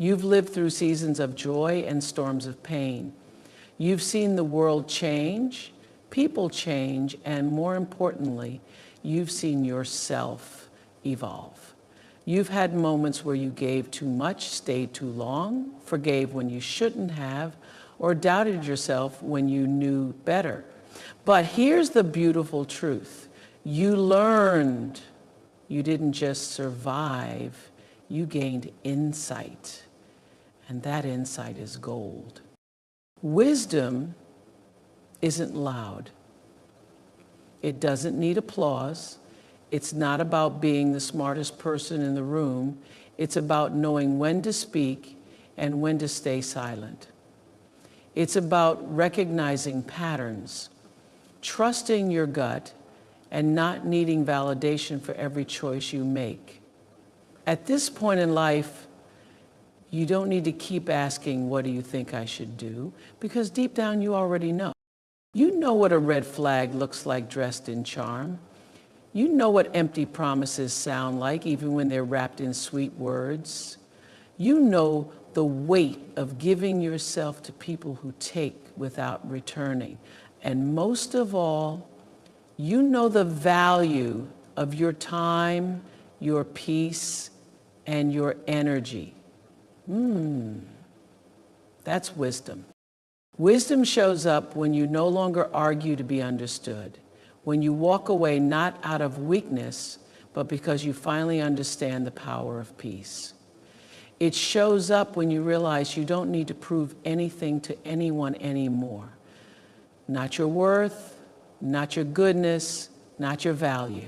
You've lived through seasons of joy and storms of pain. You've seen the world change, people change, and more importantly, you've seen yourself evolve. You've had moments where you gave too much, stayed too long, forgave when you shouldn't have, or doubted yourself when you knew better. But here's the beautiful truth. You learned. You didn't just survive, you gained insight. And that insight is gold. Wisdom isn't loud. It doesn't need applause. It's not about being the smartest person in the room. It's about knowing when to speak and when to stay silent. It's about recognizing patterns, trusting your gut, and not needing validation for every choice you make. At this point in life, you don't need to keep asking, what do you think I should do? Because deep down you already know. You know what a red flag looks like dressed in charm. You know what empty promises sound like, even when they're wrapped in sweet words. You know the weight of giving yourself to people who take without returning. And most of all, you know the value of your time, your peace, and your energy. That's wisdom. Wisdom shows up when you no longer argue to be understood, when you walk away not out of weakness, but because you finally understand the power of peace. It shows up when you realize you don't need to prove anything to anyone anymore. Not your worth, not your goodness, not your value.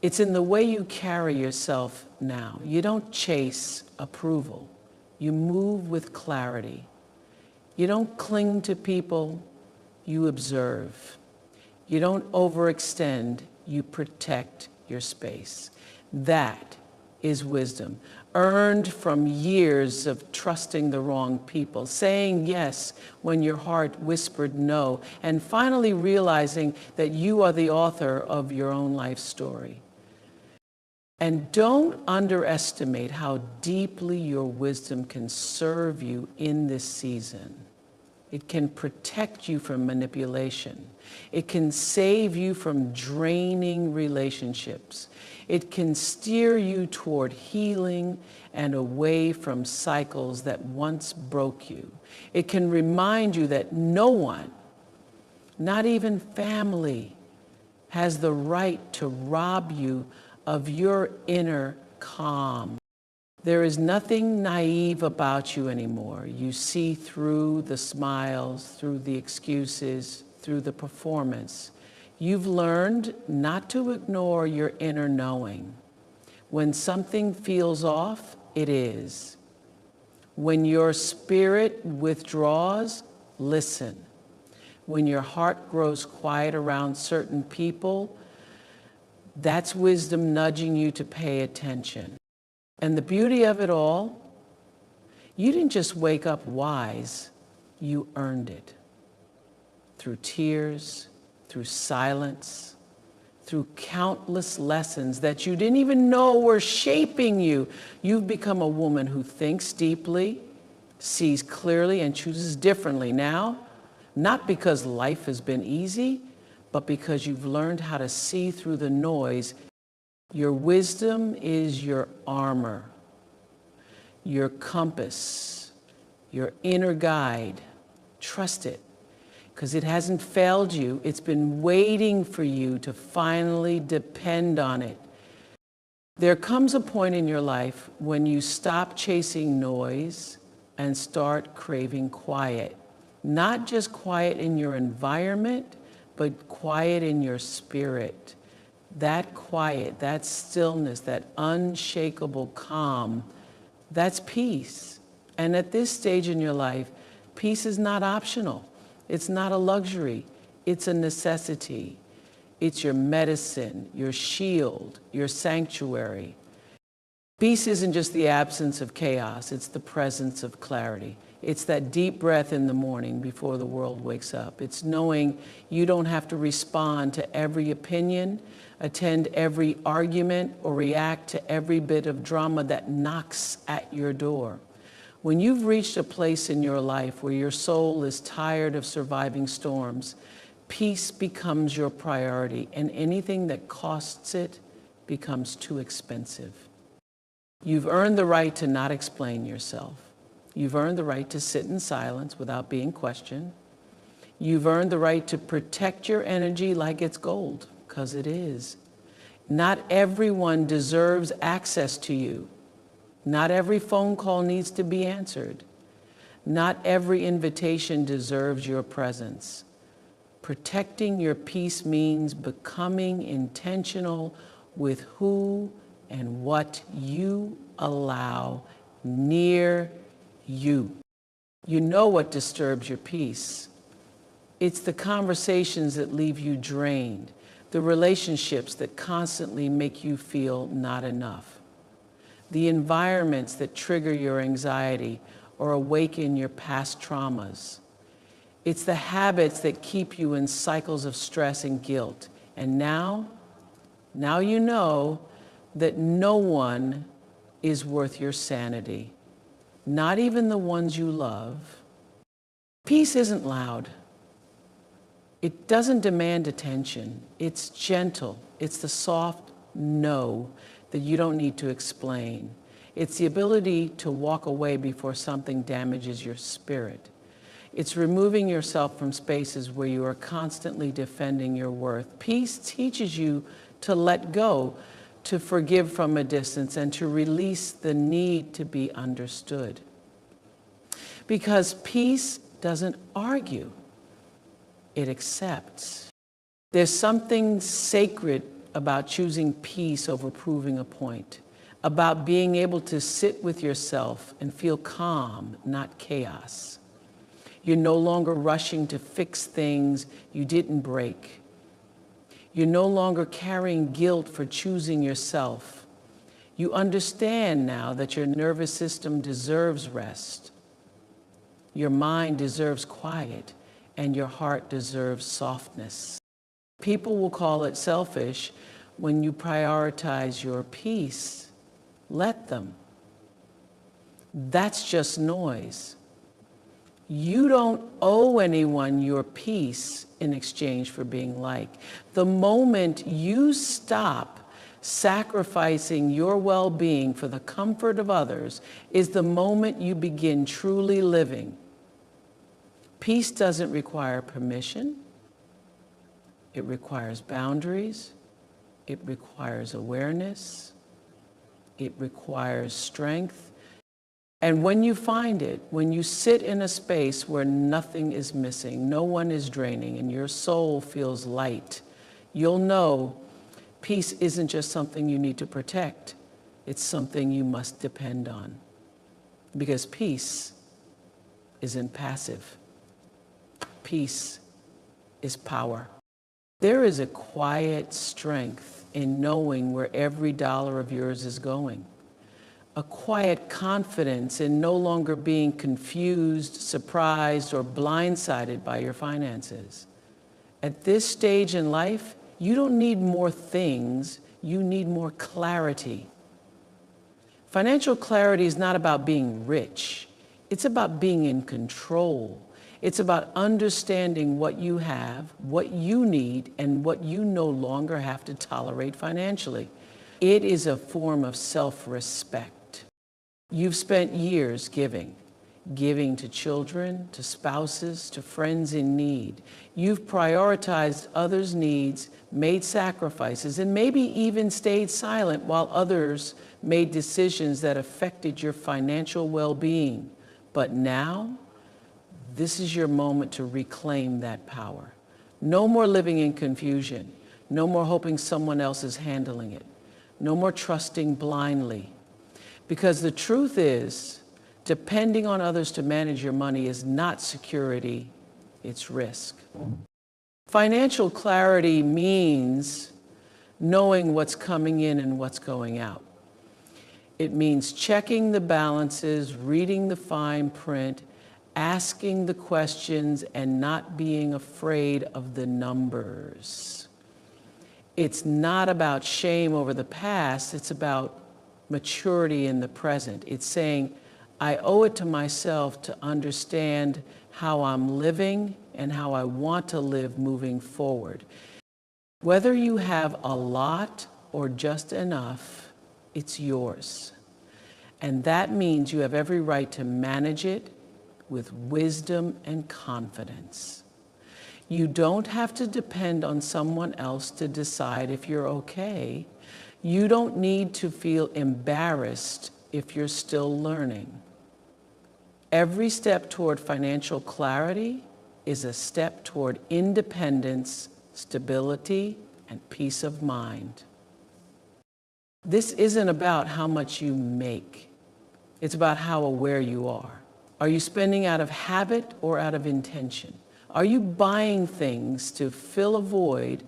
It's in the way you carry yourself now. You don't chase approval. You move with clarity. You don't cling to people, you observe. You don't overextend, you protect your space. That is wisdom, earned from years of trusting the wrong people, saying yes when your heart whispered no, and finally realizing that you are the author of your own life story. And don't underestimate how deeply your wisdom can serve you in this season. It can protect you from manipulation. It can save you from draining relationships. It can steer you toward healing and away from cycles that once broke you. It can remind you that no one, not even family, has the right to rob you of your inner calm. There is nothing naive about you anymore. You see through the smiles, through the excuses, through the performance. You've learned not to ignore your inner knowing. When something feels off, it is. When your spirit withdraws, listen. When your heart grows quiet around certain people, that's wisdom nudging you to pay attention. And the beauty of it all, you didn't just wake up wise, you earned it. Through tears, through silence, through countless lessons that you didn't even know were shaping you. You've become a woman who thinks deeply, sees clearly, and chooses differently now, not because life has been easy, but because you've learned how to see through the noise. Your wisdom is your armor, your compass, your inner guide. Trust it, because it hasn't failed you. It's been waiting for you to finally depend on it. There comes a point in your life when you stop chasing noise and start craving quiet. Not just quiet in your environment, but quiet in your spirit. That quiet, that stillness, that unshakable calm, that's peace. And at this stage in your life, peace is not optional. It's not a luxury. It's a necessity. It's your medicine, your shield, your sanctuary. Peace isn't just the absence of chaos, it's the presence of clarity. It's that deep breath in the morning before the world wakes up. It's knowing you don't have to respond to every opinion, attend every argument, or react to every bit of drama that knocks at your door. When you've reached a place in your life where your soul is tired of surviving storms, peace becomes your priority, and anything that costs it becomes too expensive. You've earned the right to not explain yourself. You've earned the right to sit in silence without being questioned. You've earned the right to protect your energy like it's gold, because it is. Not everyone deserves access to you. Not every phone call needs to be answered. Not every invitation deserves your presence. Protecting your peace means becoming intentional with who and what you allow near you. You know what disturbs your peace. It's the conversations that leave you drained, the relationships that constantly make you feel not enough, the environments that trigger your anxiety or awaken your past traumas. It's the habits that keep you in cycles of stress and guilt. And now you know that no one is worth your sanity, not even the ones you love. Peace isn't loud. It doesn't demand attention. It's gentle. It's the soft no that you don't need to explain. It's the ability to walk away before something damages your spirit. It's removing yourself from spaces where you are constantly defending your worth. Peace teaches you to let go, to forgive from a distance, and to release the need to be understood. Because peace doesn't argue, it accepts. There's something sacred about choosing peace over proving a point, about being able to sit with yourself and feel calm, not chaos. You're no longer rushing to fix things you didn't break. You're no longer carrying guilt for choosing yourself. You understand now that your nervous system deserves rest. Your mind deserves quiet, and your heart deserves softness. People will call it selfish when you prioritize your peace. Let them. That's just noise. You don't owe anyone your peace in exchange for being liked. The moment you stop sacrificing your well-being for the comfort of others is the moment you begin truly living. Peace doesn't require permission. It requires boundaries. It requires awareness. It requires strength. And when you find it, when you sit in a space where nothing is missing, no one is draining, and your soul feels light, you'll know peace isn't just something you need to protect. It's something you must depend on. Because peace isn't passive. Peace is power. There is a quiet strength in knowing where every dollar of yours is going. A quiet confidence in no longer being confused, surprised, or blindsided by your finances. At this stage in life, you don't need more things, you need more clarity. Financial clarity is not about being rich. It's about being in control. It's about understanding what you have, what you need, and what you no longer have to tolerate financially. It is a form of self-respect. You've spent years giving to children, to spouses, to friends in need. You've prioritized others' needs, made sacrifices, and maybe even stayed silent while others made decisions that affected your financial well-being. But now, this is your moment to reclaim that power. No more living in confusion. No more hoping someone else is handling it. No more trusting blindly. Because the truth is, depending on others to manage your money is not security, it's risk. Financial clarity means knowing what's coming in and what's going out. It means checking the balances, reading the fine print, asking the questions, and not being afraid of the numbers. It's not about shame over the past, it's about maturity in the present. It's saying, I owe it to myself to understand how I'm living and how I want to live moving forward. Whether you have a lot or just enough, it's yours. And that means you have every right to manage it with wisdom and confidence. You don't have to depend on someone else to decide if you're okay. You don't need to feel embarrassed if you're still learning. Every step toward financial clarity is a step toward independence, stability, and peace of mind. This isn't about how much you make. It's about how aware you are. Are you spending out of habit or out of intention? Are you buying things to fill a void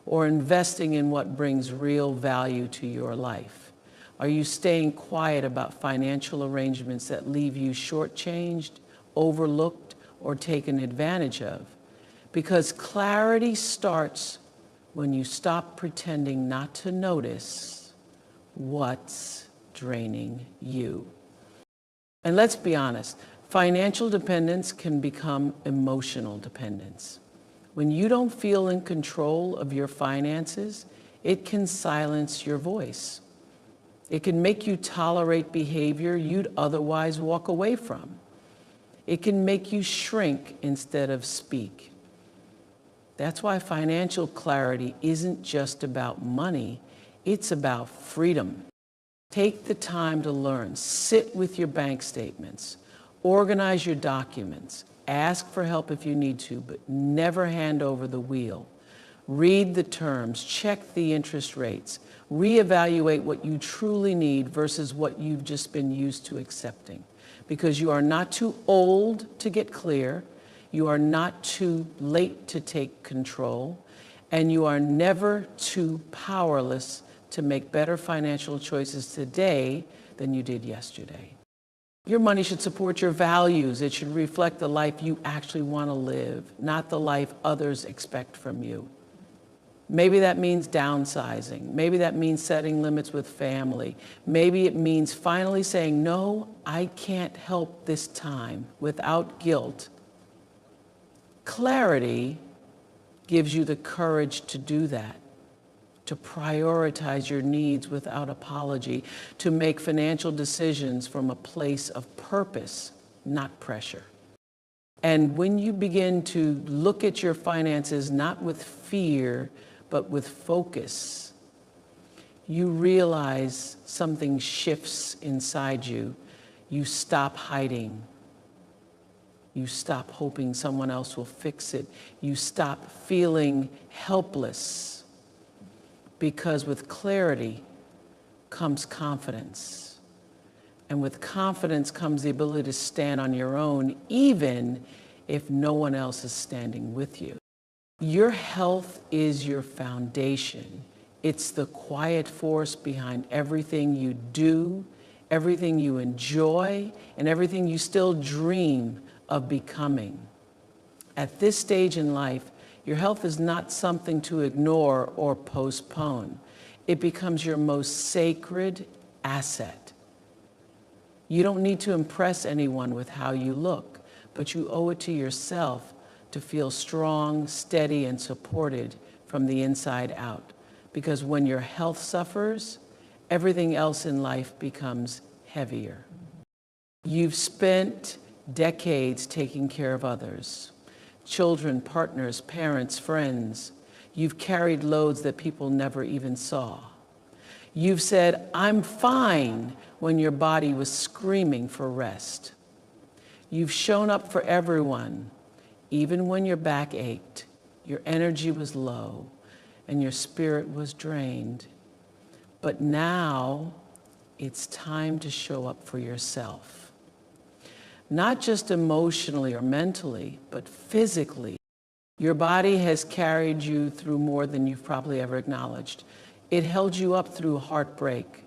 or investing in what brings real value to your life? Are you staying quiet about financial arrangements that leave you shortchanged, overlooked, or taken advantage of? Because clarity starts when you stop pretending not to notice what's draining you. And let's be honest, financial dependence can become emotional dependence. When you don't feel in control of your finances, it can silence your voice. It can make you tolerate behavior you'd otherwise walk away from. It can make you shrink instead of speak. That's why financial clarity isn't just about money, it's about freedom. Take the time to learn. Sit with your bank statements. Organize your documents. Ask for help if you need to, but never hand over the wheel. Read the terms, check the interest rates, reevaluate what you truly need versus what you've just been used to accepting. Because you are not too old to get clear, you are not too late to take control, and you are never too powerless to make better financial choices today than you did yesterday. Your money should support your values. It should reflect the life you actually want to live, not the life others expect from you. Maybe that means downsizing. Maybe that means setting limits with family. Maybe it means finally saying, no, I can't help this time without guilt. Clarity gives you the courage to do that, to prioritize your needs without apology, to make financial decisions from a place of purpose, not pressure. And when you begin to look at your finances not with fear, but with focus, you realize something shifts inside you. You stop hiding. You stop hoping someone else will fix it. You stop feeling helpless, because with clarity comes confidence. And with confidence comes the ability to stand on your own, even if no one else is standing with you. Your health is your foundation. It's the quiet force behind everything you do, everything you enjoy, and everything you still dream of becoming. At this stage in life, your health is not something to ignore or postpone. It becomes your most sacred asset. You don't need to impress anyone with how you look, but you owe it to yourself to feel strong, steady, and supported from the inside out. Because when your health suffers, everything else in life becomes heavier. You've spent decades taking care of others, children, partners, parents, friends. You've carried loads that people never even saw. You've said, I'm fine, when your body was screaming for rest. You've shown up for everyone, even when your back ached, your energy was low, and your spirit was drained. But now it's time to show up for yourself. Not just emotionally or mentally, but physically. Your body has carried you through more than you've probably ever acknowledged. It held you up through heartbreak.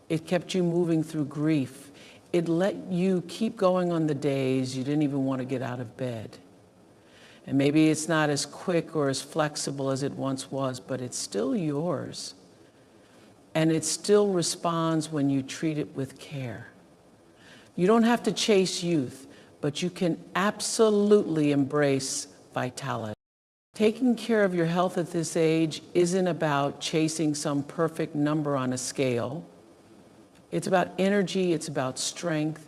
It kept you moving through grief. It let you keep going on the days you didn't even want to get out of bed. And maybe it's not as quick or as flexible as it once was, but it's still yours. And it still responds when you treat it with care. You don't have to chase youth, but you can absolutely embrace vitality. Taking care of your health at this age isn't about chasing some perfect number on a scale. It's about energy, it's about strength,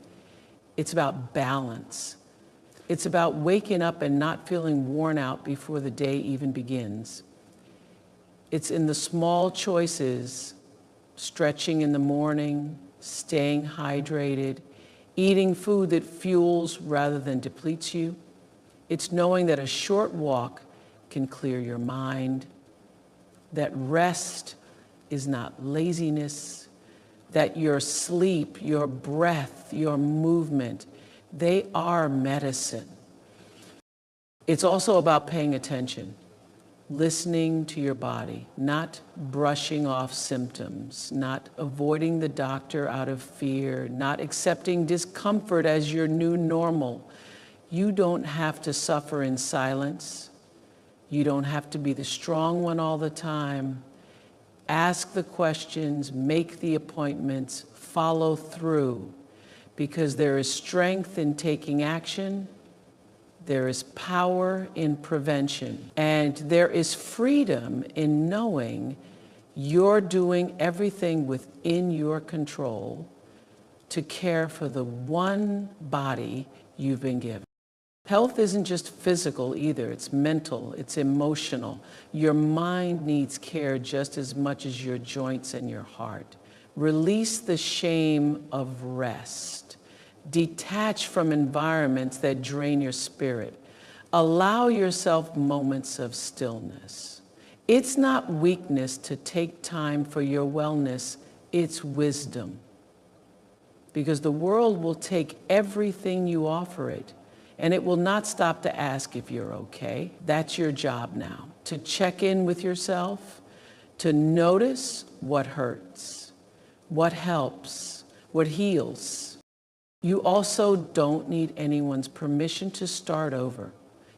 it's about balance. It's about waking up and not feeling worn out before the day even begins. It's in the small choices, stretching in the morning, staying hydrated, eating food that fuels rather than depletes you. It's knowing that a short walk can clear your mind, that rest is not laziness, that your sleep, your breath, your movement, they are medicine. It's also about paying attention, listening to your body, not brushing off symptoms, not avoiding the doctor out of fear, not accepting discomfort as your new normal. You don't have to suffer in silence. You don't have to be the strong one all the time. Ask the questions, make the appointments, follow through, because there is strength in taking action, there is power in prevention, and there is freedom in knowing you're doing everything within your control to care for the one body you've been given. Health isn't just physical either, it's mental, it's emotional. Your mind needs care just as much as your joints and your heart. Release the shame of rest. Detach from environments that drain your spirit. Allow yourself moments of stillness. It's not weakness to take time for your wellness, it's wisdom. Because the world will take everything you offer it, and it will not stop to ask if you're okay. That's your job now, to check in with yourself, to notice what hurts, what helps, what heals. You also don't need anyone's permission to start over.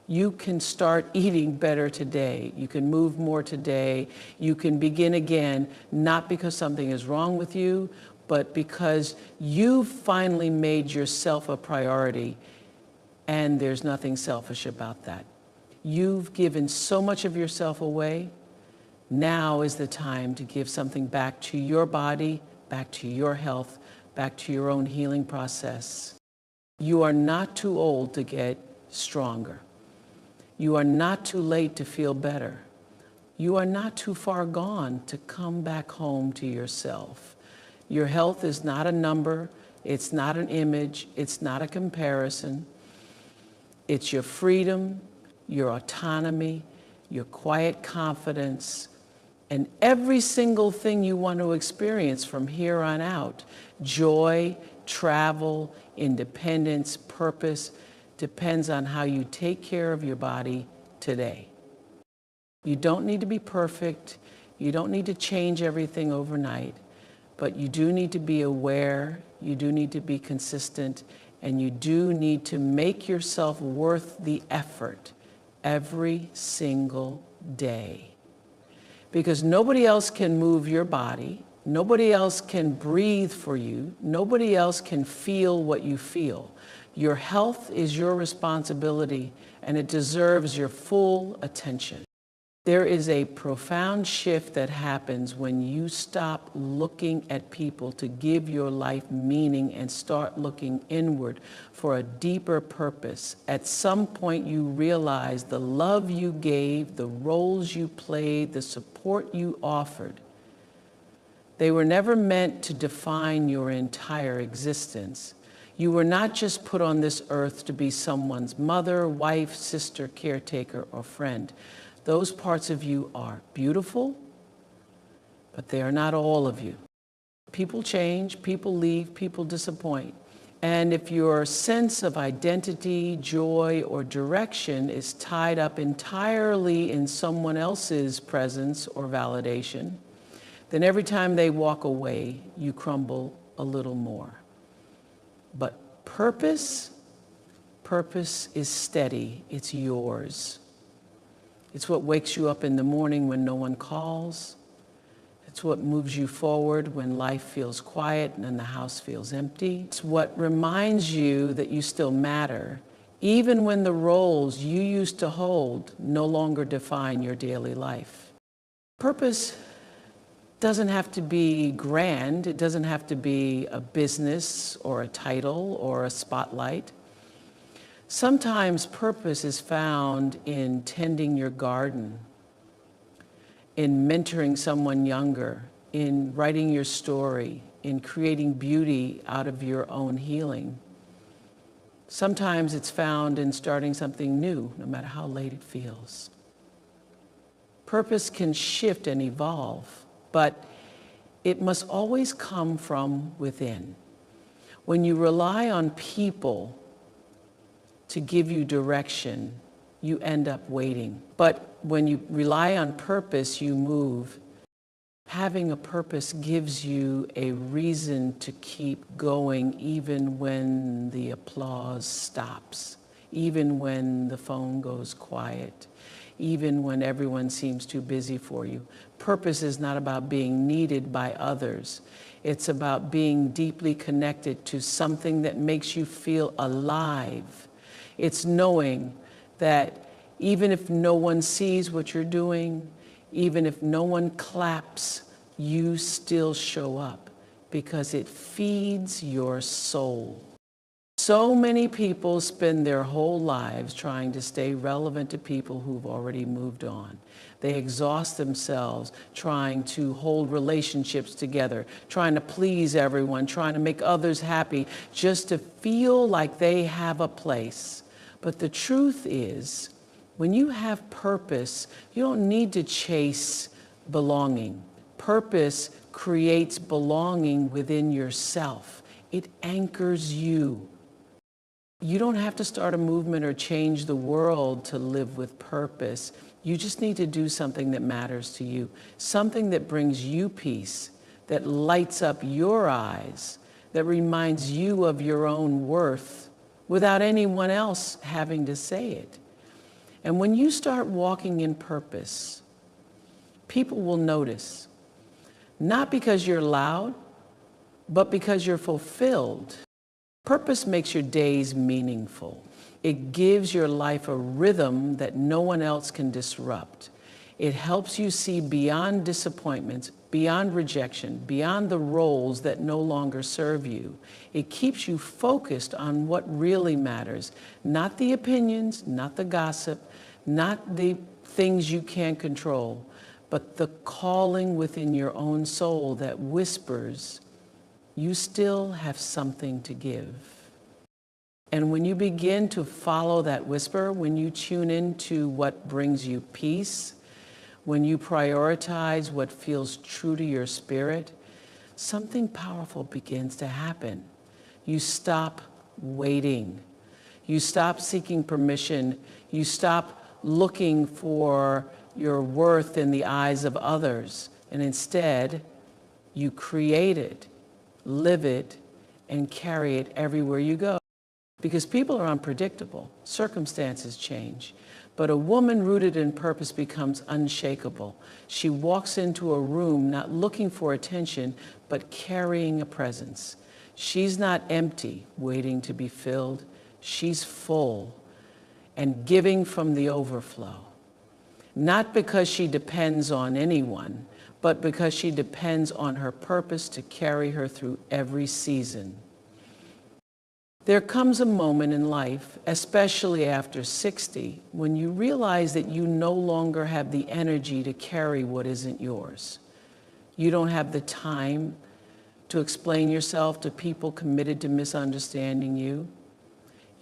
You can start eating better today. You can move more today. You can begin again, not because something is wrong with you, but because you've finally made yourself a priority, and there's nothing selfish about that. You've given so much of yourself away. Now is the time to give something back to your body, back to your health, back to your own healing process. You are not too old to get stronger. You are not too late to feel better. You are not too far gone to come back home to yourself. Your health is not a number, it's not an image, it's not a comparison. It's your freedom, your autonomy, your quiet confidence, and every single thing you want to experience from here on out. Joy, travel, independence, purpose, depends on how you take care of your body today. You don't need to be perfect. You don't need to change everything overnight, but you do need to be aware. You do need to be consistent, and you do need to make yourself worth the effort every single day. Because nobody else can move your body. Nobody else can breathe for you. Nobody else can feel what you feel. Your health is your responsibility, and it deserves your full attention. There is a profound shift that happens when you stop looking at people to give your life meaning and start looking inward for a deeper purpose. At some point, you realize the love you gave, the roles you played, the support you offered, they were never meant to define your entire existence. You were not just put on this earth to be someone's mother, wife, sister, caretaker, or friend. Those parts of you are beautiful, but they are not all of you. People change, people leave, people disappoint. And if your sense of identity, joy, or direction is tied up entirely in someone else's presence or validation, then every time they walk away, you crumble a little more. But purpose is steady, it's yours. It's what wakes you up in the morning when no one calls. It's what moves you forward when life feels quiet and the house feels empty. It's what reminds you that you still matter, even when the roles you used to hold no longer define your daily life. Purpose doesn't have to be grand. It doesn't have to be a business or a title or a spotlight. Sometimes purpose is found in tending your garden, in mentoring someone younger, in writing your story, in creating beauty out of your own healing. Sometimes it's found in starting something new, no matter how late it feels. Purpose can shift and evolve, but it must always come from within. When you rely on people to give you direction, you end up waiting. But when you rely on purpose, you move. Having a purpose gives you a reason to keep going even when the applause stops, even when the phone goes quiet, even when everyone seems too busy for you. Purpose is not about being needed by others. It's about being deeply connected to something that makes you feel alive. It's knowing that even if no one sees what you're doing, even if no one claps, you still show up because it feeds your soul. So many people spend their whole lives trying to stay relevant to people who've already moved on. They exhaust themselves trying to hold relationships together, trying to please everyone, trying to make others happy, just to feel like they have a place. But the truth is, when you have purpose, you don't need to chase belonging. Purpose creates belonging within yourself. It anchors you. You don't have to start a movement or change the world to live with purpose. You just need to do something that matters to you, something that brings you peace, that lights up your eyes, that reminds you of your own worth without anyone else having to say it. And when you start walking in purpose, people will notice, not because you're loud, but because you're fulfilled. Purpose makes your days meaningful. It gives your life a rhythm that no one else can disrupt. It helps you see beyond disappointments, beyond rejection, beyond the roles that no longer serve you. It keeps you focused on what really matters, not the opinions, not the gossip, not the things you can't control, but the calling within your own soul that whispers, you still have something to give. And when you begin to follow that whisper, when you tune into what brings you peace, when you prioritize what feels true to your spirit, something powerful begins to happen. You stop waiting. You stop seeking permission. You stop looking for your worth in the eyes of others. And instead, you create it, live it, and carry it everywhere you go. Because people are unpredictable, circumstances change. But a woman rooted in purpose becomes unshakable. She walks into a room not looking for attention, but carrying a presence. She's not empty, waiting to be filled. She's full and giving from the overflow. Not because she depends on anyone, but because she depends on her purpose to carry her through every season. There comes a moment in life, especially after 60, when you realize that you no longer have the energy to carry what isn't yours. You don't have the time to explain yourself to people committed to misunderstanding you.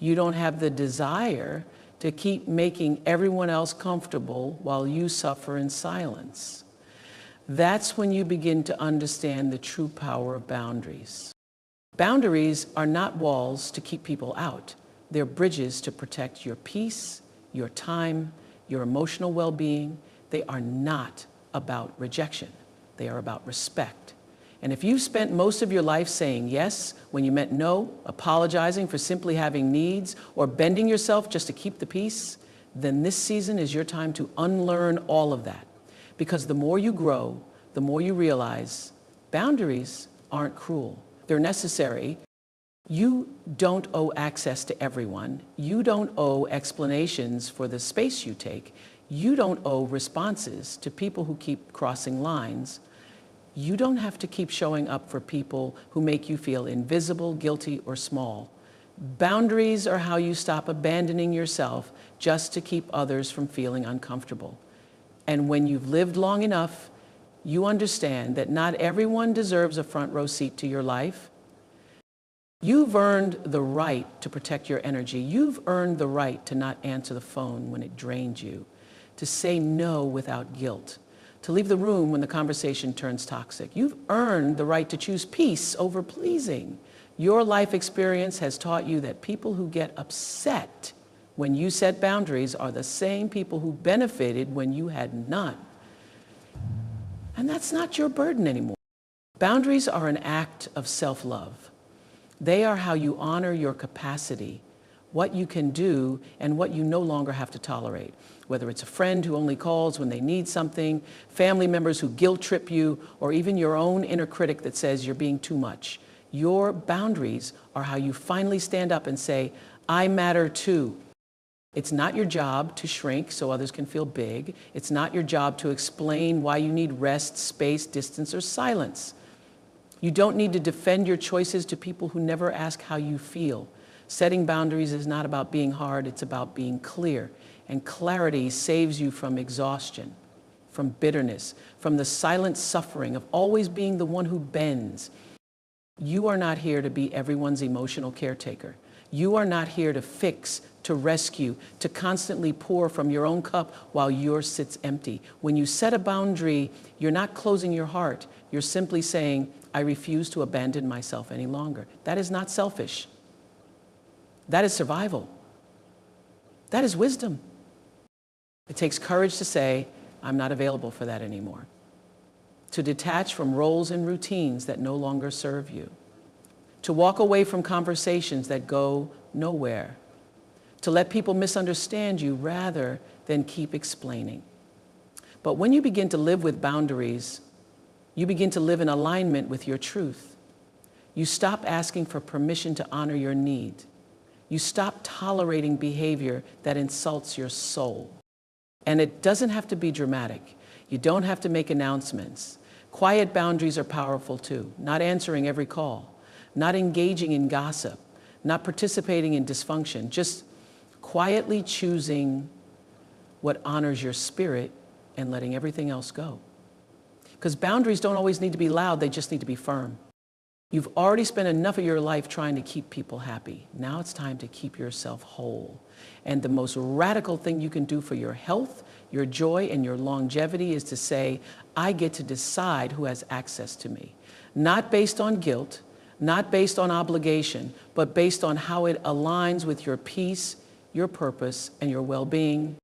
You don't have the desire to keep making everyone else comfortable while you suffer in silence. That's when you begin to understand the true power of boundaries. Boundaries are not walls to keep people out. They're bridges to protect your peace, your time, your emotional well-being. They are not about rejection. They are about respect. And if you've spent most of your life saying yes when you meant no, apologizing for simply having needs, or bending yourself just to keep the peace, then this season is your time to unlearn all of that. Because the more you grow, the more you realize boundaries aren't cruel. They're necessary. You don't owe access to everyone. You don't owe explanations for the space you take. You don't owe responses to people who keep crossing lines. You don't have to keep showing up for people who make you feel invisible, guilty, or small. Boundaries are how you stop abandoning yourself just to keep others from feeling uncomfortable. And when you've lived long enough, you understand that not everyone deserves a front row seat to your life. You've earned the right to protect your energy. You've earned the right to not answer the phone when it drains you, to say no without guilt, to leave the room when the conversation turns toxic. You've earned the right to choose peace over pleasing. Your life experience has taught you that people who get upset when you set boundaries are the same people who benefited when you had none. And that's not your burden anymore. Boundaries are an act of self-love. They are how you honor your capacity, what you can do, and what you no longer have to tolerate. Whether it's a friend who only calls when they need something, family members who guilt trip you, or even your own inner critic that says you're being too much. Your boundaries are how you finally stand up and say, I matter too. It's not your job to shrink so others can feel big. It's not your job to explain why you need rest, space, distance, or silence. You don't need to defend your choices to people who never ask how you feel. Setting boundaries is not about being hard, it's about being clear. And clarity saves you from exhaustion, from bitterness, from the silent suffering of always being the one who bends. You are not here to be everyone's emotional caretaker. You are not here to fix, to rescue, to constantly pour from your own cup while yours sits empty. When you set a boundary, you're not closing your heart. You're simply saying, I refuse to abandon myself any longer. That is not selfish. That is survival. That is wisdom. It takes courage to say, I'm not available for that anymore. To detach from roles and routines that no longer serve you. To walk away from conversations that go nowhere. To let people misunderstand you rather than keep explaining. But when you begin to live with boundaries, you begin to live in alignment with your truth. You stop asking for permission to honor your need. You stop tolerating behavior that insults your soul. And it doesn't have to be dramatic. You don't have to make announcements. Quiet boundaries are powerful too. Not answering every call, not engaging in gossip, not participating in dysfunction, just quietly choosing what honors your spirit and letting everything else go. Because boundaries don't always need to be loud, they just need to be firm. You've already spent enough of your life trying to keep people happy. Now it's time to keep yourself whole. And the most radical thing you can do for your health, your joy, and your longevity is to say, I get to decide who has access to me. Not based on guilt, not based on obligation, but based on how it aligns with your peace, your purpose, and your well-being.